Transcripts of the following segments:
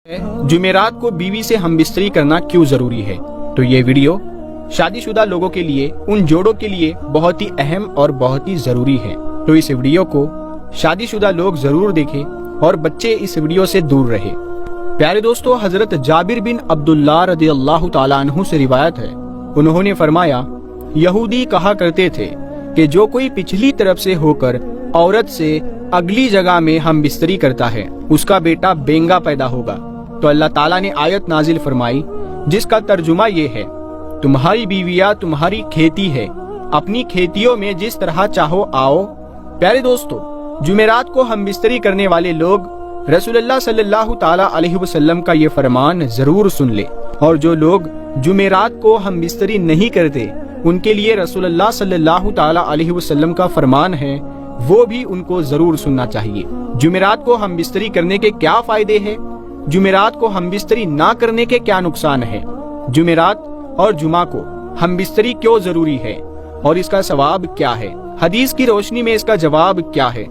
जुमेरात को बीवी से हमबिस्तरी करना क्यों जरूरी है। तो ये वीडियो शादीशुदा लोगों के लिए, उन जोड़ों के लिए बहुत ही अहम और बहुत ही जरूरी है। तो इस वीडियो को शादीशुदा लोग जरूर देखें और बच्चे इस वीडियो से दूर रहे। प्यारे दोस्तों, हजरत जाबिर बिन अब्दुल्लाह रदियल्लाहु ताला अन्हु से रिवायत है, उन्होंने फरमाया, यहूदी कहा करते थे कि जो कोई पिछली तरफ से होकर औरत से अगली जगह में हमबिस्तरी करता है उसका बेटा बेंगा पैदा होगा। तो अल्लाह ताला ने आयत नाजिल फरमाई जिसका तर्जुमा ये है, तुम्हारी बीवियां तुम्हारी खेती है, अपनी खेतियों में जिस तरह चाहो आओ। प्यारे दोस्तों, जुमेरात को हमबिस्तरी करने वाले लोग रसूलुल्लाह सल्लल्लाहु ताला अलैहि वसल्लम का ये फरमान जरूर सुन ले, और जो लोग जुमेरात को हमबिस्तरी नहीं करते उनके लिए रसूलुल्लाह सल्लल्लाहु ताला अलैहि वसल्लम का फरमान है, वो भी उनको जरूर सुनना चाहिए। जुमेरात को हमबिस्तरी करने के क्या फायदे हैं, जुमेरात को हमबिस्तरी ना करने के क्या नुकसान है, जुमेरात और जुमा को हमबिस्तरी क्यों जरूरी है और इसका सवाब क्या है, हदीस की रोशनी में इसका जवाब क्या है,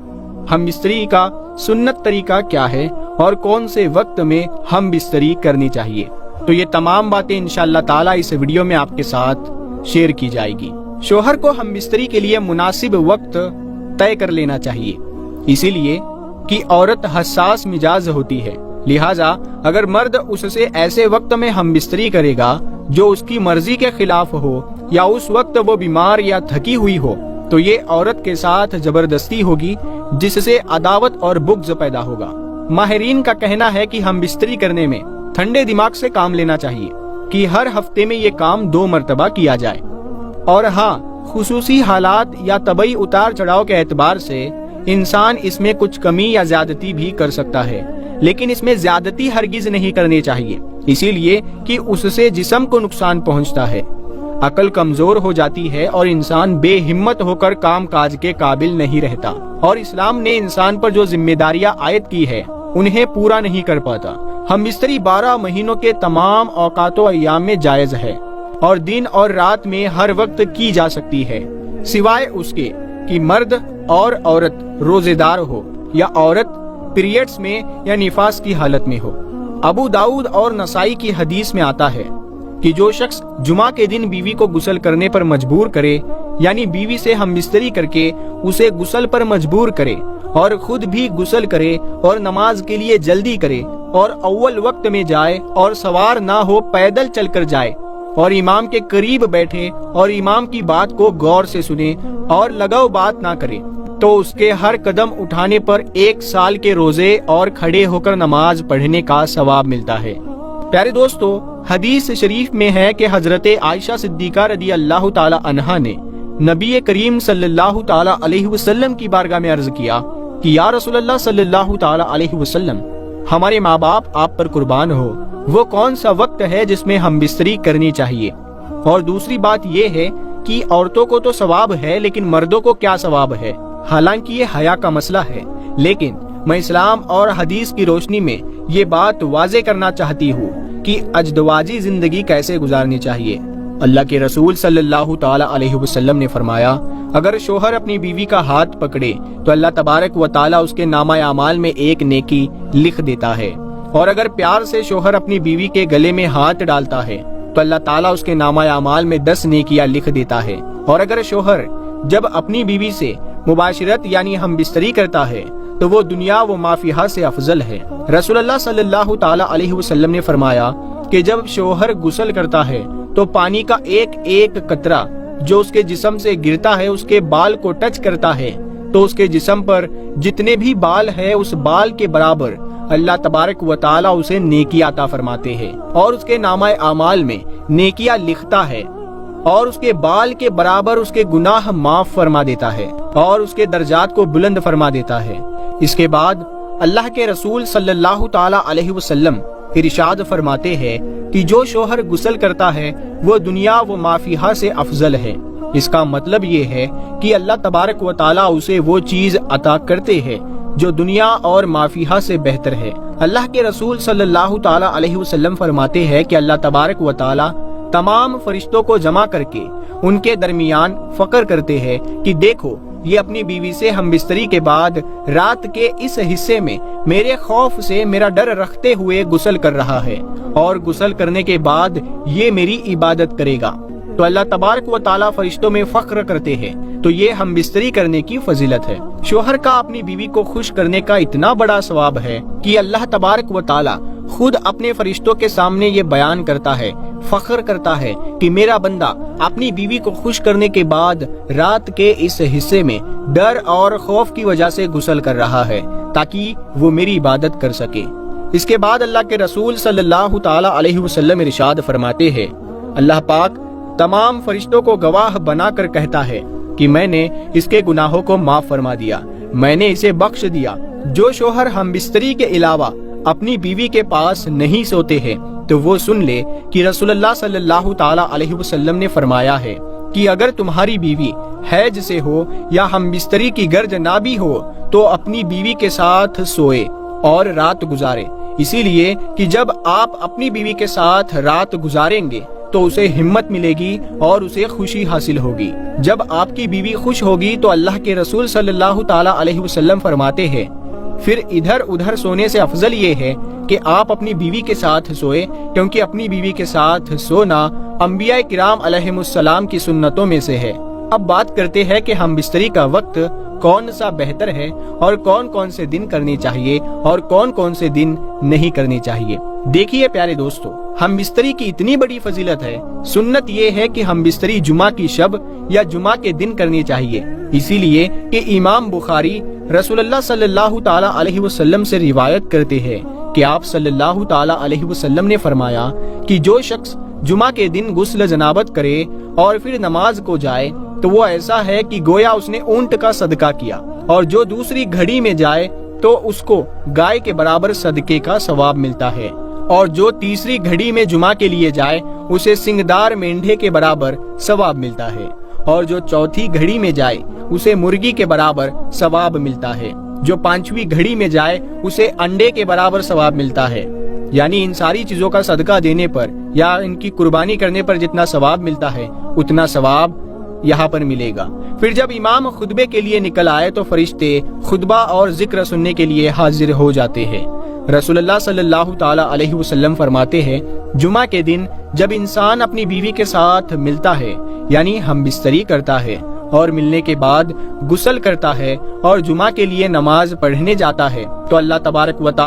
हमबिस्तरी का सुन्नत तरीका क्या है और कौन से वक्त में हमबिस्तरी करनी चाहिए। तो ये तमाम बातें इंशाअल्लाह ताला इस वीडियो में आपके साथ शेयर की जाएगी। शोहर को हमबिस्तरी के लिए मुनासिब वक्त तय कर लेना चाहिए, इसीलिए कि औरत हसास मिजाज होती है, लिहाजा अगर मर्द उससे ऐसे वक्त में हमबिस्तरी करेगा जो उसकी मर्जी के खिलाफ हो या उस वक्त वो बीमार या थकी हुई हो तो ये औरत के साथ जबरदस्ती होगी, जिससे अदावत और बुग़्ज़ पैदा होगा। माहिरीन का कहना है कि हमबिस्तरी करने में ठंडे दिमाग से काम लेना चाहिए कि हर हफ्ते में ये काम 2 मरतबा किया जाए, और हाँ, खुसूसी हालात या तबई उतार चढ़ाव के एतबार से इंसान इसमें कुछ कमी या ज्यादती भी कर सकता है, लेकिन इसमें ज्यादती हरगिज नहीं करनी चाहिए, इसीलिए कि उससे जिस्म को नुकसान पहुंचता है, अकल कमजोर हो जाती है और इंसान बेहिम्मत होकर काम काज के काबिल नहीं रहता, और इस्लाम ने इंसान पर जो जिम्मेदारियां आयद की है उन्हें पूरा नहीं कर पाता। हमबिस्तरी 12 महीनों के तमाम औकातो अय्याम में जायज है और दिन और रात में हर वक्त की जा सकती है, सिवाय उसके कि मर्द और औरत रोजेदार हो या औरत पीरियड्स में या निफास की हालत में हो। अबू दाऊद और नसाई की हदीस में आता है कि जो शख्स जुमा के दिन बीवी को गुस्ल करने पर मजबूर करे, यानी बीवी से हमबिस्तरी करके उसे गुस्ल पर मजबूर करे और खुद भी गुस्ल करे और नमाज के लिए जल्दी करे और अव्वल वक्त में जाए और सवार ना हो पैदल चलकर जाए और इमाम के करीब बैठे और इमाम की बात को गौर से सुने और लगाव बात ना करे, तो उसके हर कदम उठाने पर 1 साल के रोजे और खड़े होकर नमाज पढ़ने का सवाब मिलता है। प्यारे दोस्तों, हदीस शरीफ में है कि हजरत आयशा सिद्दीका रदियल्लाहु ताला अन्हा ने नबी करीम सल्लल्लाहु ताला अलैहि वसल्लम की बारगाह में अर्ज किया कि या रसूलल्लाह सल्लल्लाहु ताला अलैहि वसल्लम, हमारे माँ बाप आप पर कुर्बान हो, वो कौन सा वक्त है जिसमें हमबिस्तरी करनी चाहिए। और दूसरी बात ये है कि औरतों को तो सवाब है, लेकिन मर्दों को क्या सवाब है। हालांकि ये हया का मसला है, लेकिन मैं इस्लाम और हदीस की रोशनी में ये बात वाजे करना चाहती हूँ कि अजदवाजी जिंदगी कैसे गुजारनी चाहिए। अल्लाह के रसूल सल्लल्लाहु ताला अलैहि वसल्लम ने फरमाया, अगर शोहर अपनी बीवी का हाथ पकड़े तो अल्लाह तबारक व ताला उसके नामा अमाल में 1 नेकी लिख देता है, और अगर प्यार से शोहर अपनी बीवी के गले में हाथ डालता है तो अल्लाह ताला उसके नामा अमाल में 10 नेकियां लिख देता है, और अगर शोहर जब अपनी बीवी से मुबाशिरत यानी हमबिस्तरी करता है तो वो दुनिया व माफिया से अफजल है। रसूलुल्लाह सल्लल्लाहु ताला अलैहि वसल्लम ने फरमाया कि जब शोहर गुस्ल करता है तो पानी का एक कतरा जो उसके जिस्म से गिरता है उसके बाल को टच करता है तो उसके जिस्म पर जितने भी बाल है उस बाल के बराबर अल्लाह तबारक व ताला उसे नेकियां अता फरमाते हैं, और उसके नामाए आमाल में नेकियां लिखता है, और उसके बाल के बराबर उसके गुनाह माफ फरमा देता है और उसके दर्जात को बुलंद फरमा देता है। इसके बाद अल्लाह के रसूल सल्लल्लाहु ताला अलैहि वसल्लम इरशाद फरमाते हैं कि जो शोहर गुस्ल करता है वो दुनिया व माफिया से अफजल है। इसका मतलब ये है कि अल्लाह तबारक व ताला उसे वो चीज अता करते हैं जो दुनिया और माफिया से बेहतर है। अल्लाह के रसूल सल्लल्लाहु ताला अलैहि वसल्लम फरमाते हैं कि अल्लाह तबारक व ताला तमाम फरिश्तों को जमा करके उनके दरमियान फक्र करते हैं कि देखो یہ اپنی بیوی سے ہم بستری کے بعد رات کے اس حصے میں میرے خوف سے میرا ڈر رکھتے ہوئے غسل کر رہا ہے، اور غسل کرنے کے بعد یہ میری عبادت کرے گا، تو اللہ تبارک و تعالیٰ فرشتوں میں فخر کرتے ہیں۔ تو یہ ہم بستری کرنے کی فضیلت ہے۔ شوہر کا اپنی بیوی کو خوش کرنے کا اتنا بڑا ثواب ہے کہ اللہ تبارک و تعالیٰ خود اپنے فرشتوں کے سامنے یہ بیان کرتا ہے، فخر کرتا ہے کہ میرا بندہ اپنی بیوی کو خوش کرنے کے بعد رات کے اس حصے میں ڈر اور خوف کی وجہ سے غسل کر رہا ہے تاکہ وہ میری عبادت کر سکے۔ اس کے بعد اللہ کے رسول صلی اللہ تعالی علیہ وسلم ارشاد فرماتے ہیں، اللہ پاک تمام فرشتوں کو گواہ بنا کر کہتا ہے کہ میں نے اس کے گناہوں کو معاف فرما دیا، میں نے اسے بخش دیا۔ جو شوہر ہم بستری کے علاوہ اپنی بیوی کے پاس نہیں سوتے ہیں تو وہ سن لے کہ رسول اللہ صلی اللہ تعالی علیہ وسلم نے فرمایا ہے کہ اگر تمہاری بیوی حیض سے ہو یا ہم بستری کی گرج نہ بھی ہو تو اپنی بیوی کے ساتھ سوئے اور رات گزارے، اسی لیے کہ جب آپ اپنی بیوی کے ساتھ رات گزاریں گے تو اسے ہمت ملے گی اور اسے خوشی حاصل ہوگی۔ جب آپ کی بیوی خوش ہوگی تو اللہ کے رسول صلی اللہ تعالی علیہ وسلم فرماتے ہیں پھر ادھر ادھر سونے سے افضل یہ ہے کہ آپ اپنی بیوی کے ساتھ سوئے، کیونکہ اپنی بیوی کے ساتھ سونا انبیاء کرام علیہم السلام کی سنتوں میں سے ہے۔ اب بات کرتے ہیں کہ ہم بستری کا وقت کون سا بہتر ہے اور کون کون سے دن کرنی چاہیے اور کون کون سے دن نہیں کرنی چاہیے۔ دیکھیے پیارے دوستو، ہم بستری کی اتنی بڑی فضیلت ہے۔ سنت یہ ہے کہ ہم بستری جمعہ کی شب یا جمعہ کے دن کرنی چاہیے، اسی لیے کہ امام بخاری رسول اللہ صلی اللہ تعالی علیہ وسلم سے روایت کرتے ہیں کہ آپ صلی اللہ تعالی علیہ وسلم نے فرمایا کہ جو شخص جمعہ کے دن غسل جنابت کرے اور پھر نماز کو جائے تو وہ ایسا ہے کہ گویا اس نے اونٹ کا صدقہ کیا، اور جو دوسری گھڑی میں جائے تو اس کو گائے کے برابر صدقے کا ثواب ملتا ہے، اور جو تیسری گھڑی میں جمعہ کے لیے جائے اسے سنگدار مینڈھے کے برابر ثواب ملتا ہے، اور جو چوتھی گھڑی میں جائے اسے مرغی کے برابر ثواب ملتا ہے، جو پانچویں گھڑی میں جائے اسے انڈے کے برابر ثواب ملتا ہے۔ یعنی ان ساری چیزوں کا صدقہ دینے پر یا ان کی قربانی کرنے پر جتنا ثواب ملتا ہے اتنا ثواب یہاں پر ملے گا۔ پھر جب امام خطبے کے لیے نکل آئے تو فرشتے خطبہ اور ذکر سننے کے لیے حاضر ہو جاتے ہیں۔ رسول اللہ صلی اللہ تعالی علیہ وسلم فرماتے ہیں، جمعہ کے دن جب انسان اپنی بیوی کے ساتھ ملتا ہے یعنی ہم بستری کرتا ہے اور ملنے کے بعد غسل کرتا ہے اور جمعہ کے لیے نماز پڑھنے جاتا ہے تو اللہ تبارک و تعالی